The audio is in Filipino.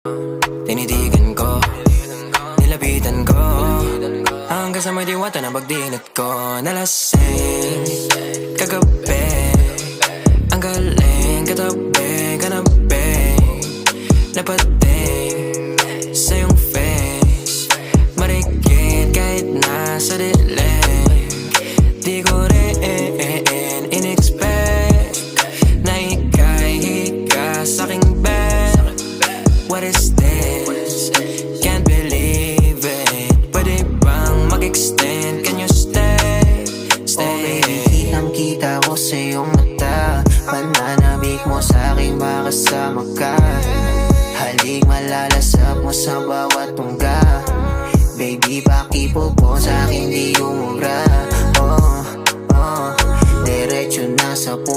Tinitigan ko, nilapitan ko, hanggang sa may diwata na pagdinat ko. Nalasing kagabi, ang galing katabi, kanabi, napating sa iyong face, marikit kahit nasa dilim. Di ko rin in-expect na ika'y hika sa'king bed. What is this? Can't believe it. Pwede bang mag-extend? Can you stay? Stay. Kitang-kita ko sa iyong mata, pananabik mo sa'king makasama ka. Halik malalasap mo sa bawat tungga. Baby, pakipo po sa'kin di umubra. Diretso na sa puso.